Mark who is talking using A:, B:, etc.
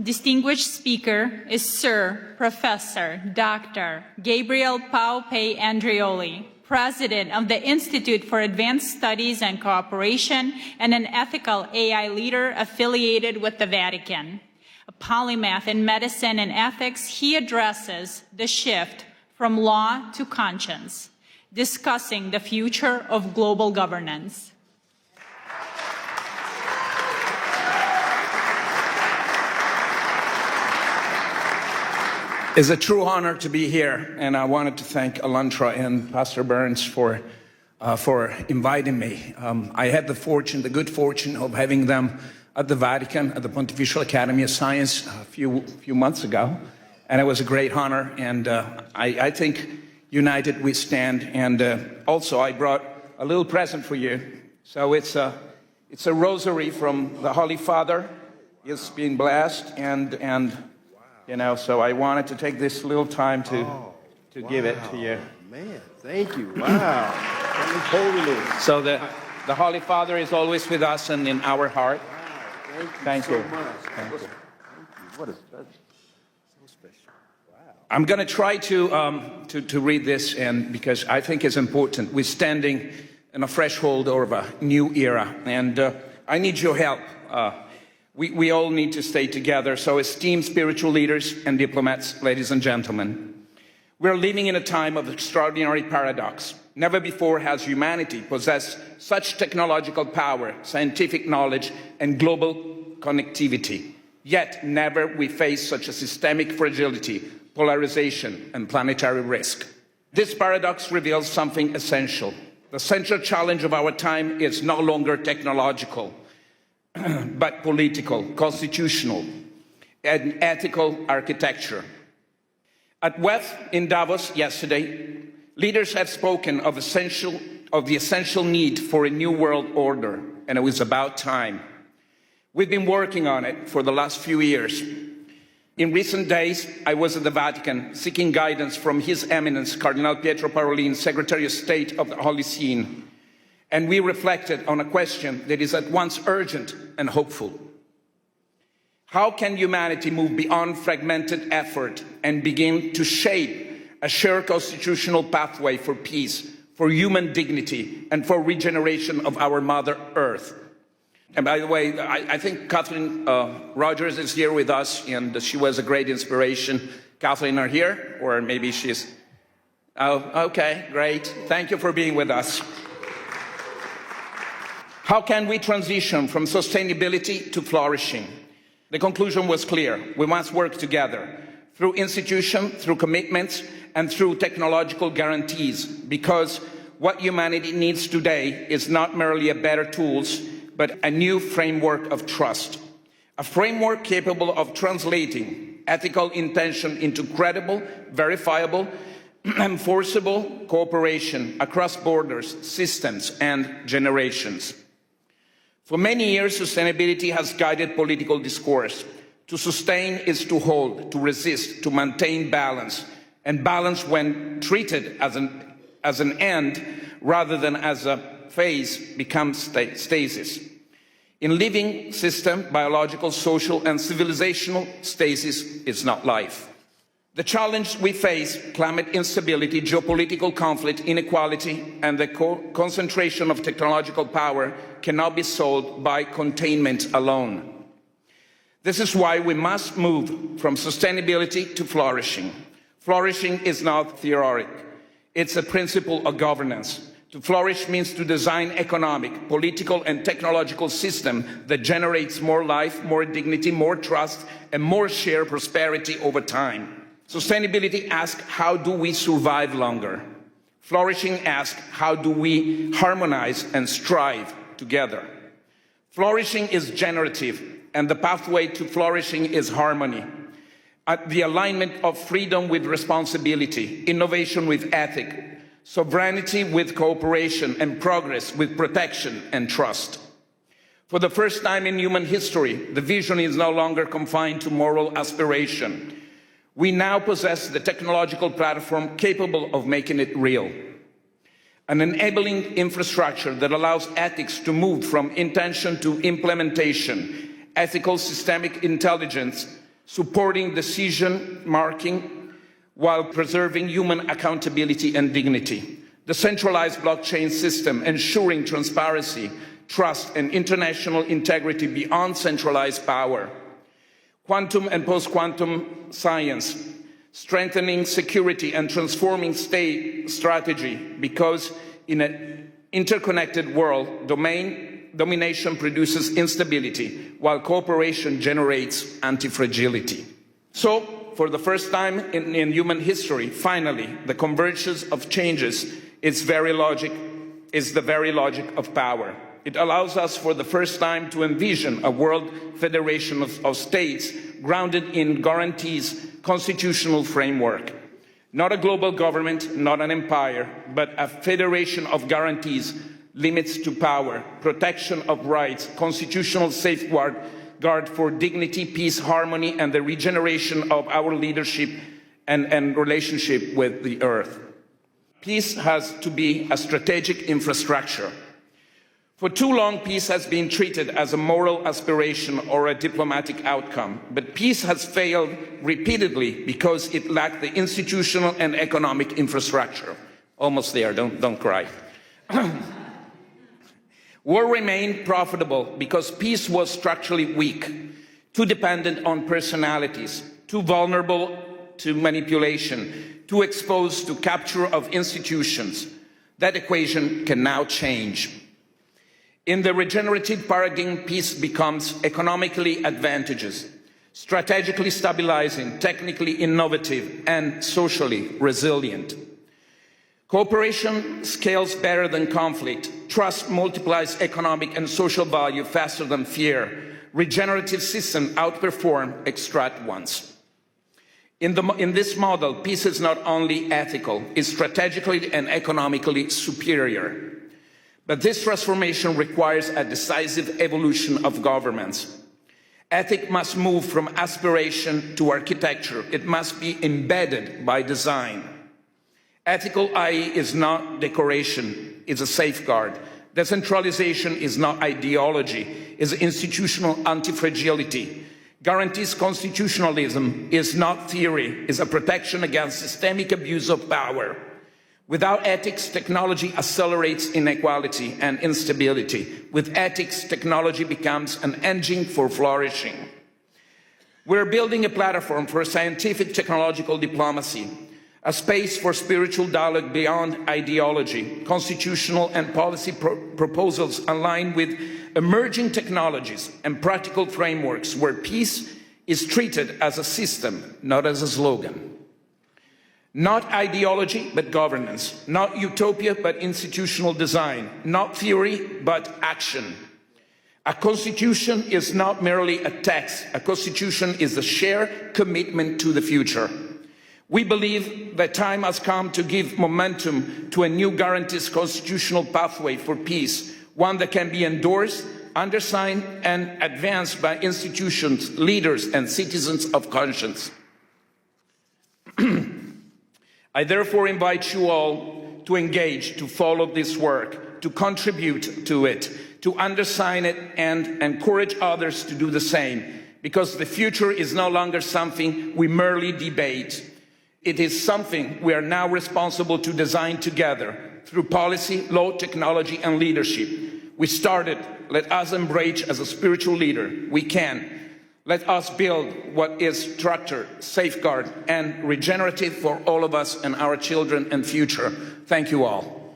A: distinguished speaker is Sir Professor Dr. Gabriele Pao-Pei Andreoli, President of the Institute for Advanced Studies and Cooperation and an ethical AI leader affiliated with the Vatican. A polymath in medicine and ethics, he addresses the shift from law to conscience, discussing the future of global governance.
B: It's a true honor to be here, and I wanted to thank Alantra and Pastor Burns for inviting me. I had the good fortune of having them at the Vatican, at the Pontifical Academy of Science a few months ago, and it was a great honor, and I think united we stand. And also I brought a little present for you. So it's a rosary from the Holy Father. It's been blessed, and you know, so I wanted to take this little time to give it to you.
C: Man, thank you. Wow. Holiness.
B: So the Holy Father is always with us and in our heart.
C: Wow.
B: Thank you
C: so much.
B: Thank you.
C: What is that? So special. Wow.
B: I'm going to try to read this, and because I think it's important. We're standing in a threshold of a new era, and I need your help. We all need to stay together. So esteemed spiritual leaders and diplomats, ladies and gentlemen, we're living in a time of extraordinary paradox. Never before has humanity possessed such technological power, scientific knowledge, and global connectivity. Yet never we face such a systemic fragility, polarization, and planetary risk. This paradox reveals something essential. The central challenge of our time is no longer technological, but political, constitutional, and ethical architecture. At WEF in Davos yesterday, leaders have spoken of the essential need for a new world order, and it was about time. We've been working on it for the last few years. In recent days, I was at the Vatican seeking guidance from His Eminence Cardinal Pietro Parolin, Secretary of State of the Holy See, and we reflected on a question that is at once urgent and hopeful. How can humanity move beyond fragmented effort and begin to shape a shared constitutional pathway for peace, for human dignity, and for regeneration of our Mother Earth? And by the way, I think Kathleen Rogers is here with us, and she was a great inspiration. Kathleen, are here? Or maybe she's... Oh, okay, great. Thank you for being with us. How can we transition from sustainability to flourishing? The conclusion was clear. We must work together through institutions, through commitments, and through technological guarantees, because what humanity needs today is not merely a better tools, but a new framework of trust. A framework capable of translating ethical intention into credible, verifiable, enforceable cooperation across borders, systems, and generations. For many years, sustainability has guided political discourse. To sustain is to hold, to resist, to maintain balance, and balance, when treated as an end rather than as a phase, becomes stasis. In living system, biological, social, and civilizational stasis is not life. The challenge we face, climate instability, geopolitical conflict, inequality, and the concentration of technological power cannot be solved by containment alone. This is why we must move from sustainability to flourishing. Flourishing is not theoretic. It's a principle of governance. To flourish means to design economic, political, and technological system that generates more life, more dignity, more trust, and more shared prosperity over time. Sustainability asks, how do we survive longer? Flourishing asks, how do we harmonize and strive together? Flourishing is generative, and the pathway to flourishing is harmony. At the alignment of freedom with responsibility, innovation with ethic, sovereignty with cooperation, and progress with protection and trust. For the first time in human history, the vision is no longer confined to moral aspiration. We now possess the technological platform capable of making it real. An enabling infrastructure that allows ethics to move from intention to implementation, ethical systemic intelligence supporting decision-making while preserving human accountability and dignity. The centralized blockchain system ensuring transparency, trust, and international integrity beyond centralized power. Quantum and post-quantum science, strengthening security and transforming state strategy, because in an interconnected world, domination produces instability, while cooperation generates anti-fragility. So, for the first time in human history, finally, the convergence of changes is the very logic of power. It allows us for the first time to envision a world federation of states grounded in guarantees, constitutional framework. Not a global government, not an empire, but a federation of guarantees, limits to power, protection of rights, constitutional safeguard for dignity, peace, harmony, and the regeneration of our leadership and relationship with the earth. Peace has to be a strategic infrastructure. For too long, peace has been treated as a moral aspiration or a diplomatic outcome, but peace has failed repeatedly because it lacked the institutional and economic infrastructure. Almost there, don't cry. War remained profitable because peace was structurally weak, too dependent on personalities, too vulnerable to manipulation, too exposed to capture of institutions. That equation can now change. In the regenerative paradigm, peace becomes economically advantageous, strategically stabilizing, technically innovative, and socially resilient. Cooperation scales better than conflict. Trust multiplies economic and social value faster than fear. Regenerative systems outperform extract ones. In this model, peace is not only ethical, it's strategically and economically superior. But this transformation requires a decisive evolution of governments. Ethics must move from aspiration to architecture. It must be embedded by design. Ethical IE is not decoration, it's a safeguard. Decentralization is not ideology, it's institutional anti-fragility. Guarantees constitutionalism is not theory, it's a protection against systemic abuse of power. Without ethics, technology accelerates inequality and instability. With ethics, technology becomes an engine for flourishing. We're building a platform for scientific technological diplomacy, a space for spiritual dialogue beyond ideology, constitutional and policy proposals aligned with emerging technologies and practical frameworks where peace is treated as a system, not as a slogan. Not ideology, but governance. Not utopia, but institutional design. Not theory, but action. A constitution is not merely a text. A constitution is a shared commitment to the future. We believe that time has come to give momentum to a new guarantees constitutional pathway for peace, one that can be endorsed, undersigned, and advanced by institutions, leaders, and citizens of conscience. I therefore invite you all to engage, to follow this work, to contribute to it, to undersign it and encourage others to do the same, because the future is no longer something we merely debate. It is something we are now responsible to design together through policy, law, technology, and leadership. We started, let us embrace as a spiritual leader. We can. Let us build what is structured, safeguard, and regenerative for all of us and our children and future. Thank you all.